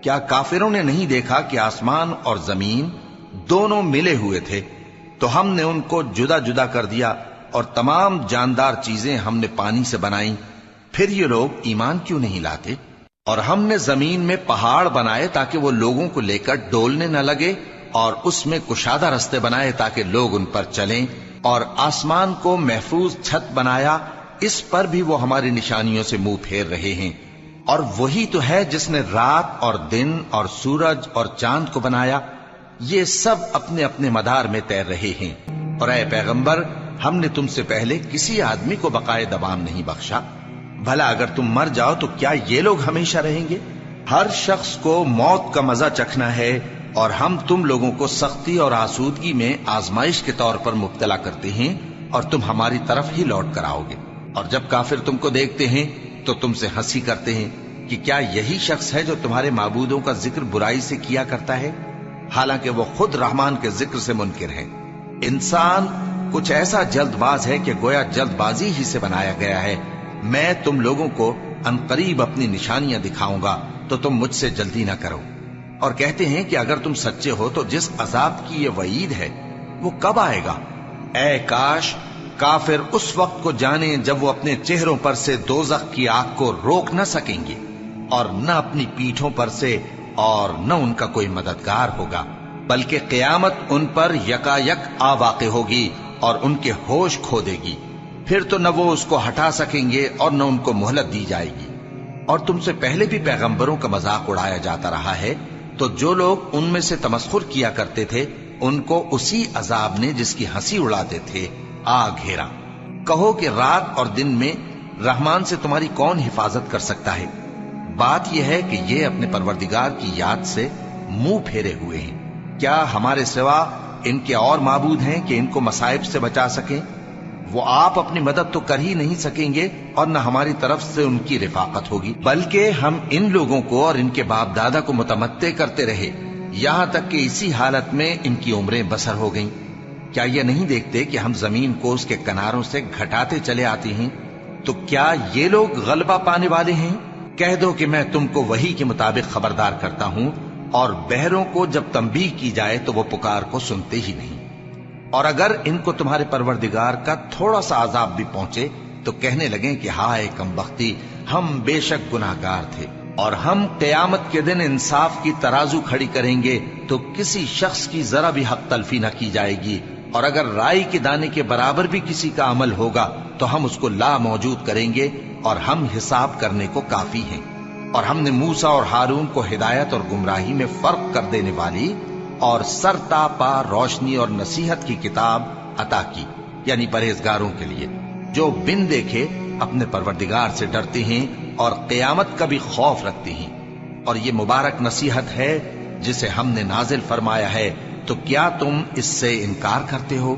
کیا کافروں نے نہیں دیکھا کہ آسمان اور زمین دونوں ملے ہوئے تھے تو ہم نے ان کو جدا جدا کر دیا اور تمام جاندار چیزیں ہم نے پانی سے بنائیں، پھر یہ لوگ ایمان کیوں نہیں لاتے؟ اور ہم نے زمین میں پہاڑ بنائے تاکہ وہ لوگوں کو لے کر ڈولنے نہ لگے، اور اس میں کشادہ رستے بنائے تاکہ لوگ ان پر چلیں، اور آسمان کو محفوظ چھت بنایا، اس پر بھی وہ ہماری نشانیوں سے منہ پھیر رہے ہیں۔ اور وہی تو ہے جس نے رات اور دن اور سورج اور چاند کو بنایا، یہ سب اپنے اپنے مدار میں تیر رہے ہیں۔ اور اے پیغمبر، ہم نے تم سے پہلے کسی آدمی کو بقائے دوام نہیں بخشا، بھلا اگر تم مر جاؤ تو کیا یہ لوگ ہمیشہ رہیں گے؟ ہر شخص کو موت کا مزہ چکھنا ہے، اور ہم تم لوگوں کو سختی اور آسودگی میں آزمائش کے طور پر مبتلا کرتے ہیں، اور تم ہماری طرف ہی لوٹ کر آؤ گے۔ اور جب کافر تم کو دیکھتے ہیں تو تم سے ہنسی کرتے ہیں کہ کیا یہی شخص ہے جو تمہارے معبودوں کا ذکر برائی سے کیا کرتا ہے، حالانکہ وہ خود رحمان کے ذکر سے منکر ہے۔ انسان کچھ ایسا جلد باز ہے کہ گویا جلد بازی ہی سے بنایا گیا ہے۔ میں تم لوگوں کو عنقریب اپنی نشانیاں دکھاؤں گا تو تم مجھ سے جلدی نہ کرو۔ اور کہتے ہیں کہ اگر تم سچے ہو تو جس عذاب کی یہ وعید ہے وہ کب آئے گا؟ اے کاش کافر اس وقت کو جانیں جب وہ اپنے چہروں پر سے دوزخ کی آگ کو روک نہ سکیں گے، اور نہ اپنی پیٹھوں پر سے، اور نہ ان کا کوئی مددگار ہوگا، بلکہ قیامت ان پر یکا یک آ واقع ہوگی اور ان کے ہوش کھو دے گی، پھر تو نہ وہ اس کو ہٹا سکیں گے اور نہ ان کو مہلت دی جائے گی۔ اور تم سے پہلے بھی پیغمبروں کا مذاق اڑایا جاتا رہا ہے، تو جو لوگ ان میں سے تمسخر کیا کرتے تھے ان کو اسی عذاب نے جس کی ہنسی اڑاتے تھے آ گھیرا۔ کہو کہ رات اور دن میں رحمان سے تمہاری کون حفاظت کر سکتا ہے؟ بات یہ ہے کہ یہ اپنے پروردگار کی یاد سے منہ پھیرے ہوئے ہیں۔ کیا ہمارے سوا ان کے اور معبود ہیں کہ ان کو مصائب سے بچا سکیں؟ وہ آپ اپنی مدد تو کر ہی نہیں سکیں گے، اور نہ ہماری طرف سے ان کی رفاقت ہوگی، بلکہ ہم ان لوگوں کو اور ان کے باپ دادا کو متمتع کرتے رہے، یہاں تک کہ اسی حالت میں ان کی عمریں بسر ہو گئیں۔ کیا یہ نہیں دیکھتے کہ ہم زمین کو اس کے کناروں سے گھٹاتے چلے آتے ہیں؟ تو کیا یہ لوگ غلبہ پانے والے ہیں؟ کہہ دو کہ میں تم کو وحی کے مطابق خبردار کرتا ہوں، اور بہروں کو جب تنبیہ کی جائے تو وہ پکار کو سنتے ہی نہیں۔ اور اگر ان کو تمہارے پروردگار کا تھوڑا سا عذاب بھی پہنچے تو کہنے لگیں کہ ہائے کمبختی، ہم بے شک گناہگار تھے۔ اور ہم قیامت کے دن انصاف کی ترازو کھڑی کریں گے تو کسی شخص کی ذرا بھی حق تلفی نہ کی جائے گی، اور اگر رائی کے دانے کے برابر بھی کسی کا عمل ہوگا تو ہم اس کو لا موجود کریں گے، اور ہم حساب کرنے کو کافی ہیں۔ اور ہم نے موسیٰ اور ہارون کو ہدایت اور گمراہی میں فرق کر دینے والی اور سر تا پا روشنی اور نصیحت کی کتاب عطا کی، یعنی پرہیزگاروں کے لیے جو بن دیکھے اپنے پروردگار سے ڈرتے ہیں اور قیامت کا بھی خوف رکھتے ہیں۔ اور یہ مبارک نصیحت ہے جسے ہم نے نازل فرمایا ہے، تو کیا تم اس سے انکار کرتے ہو؟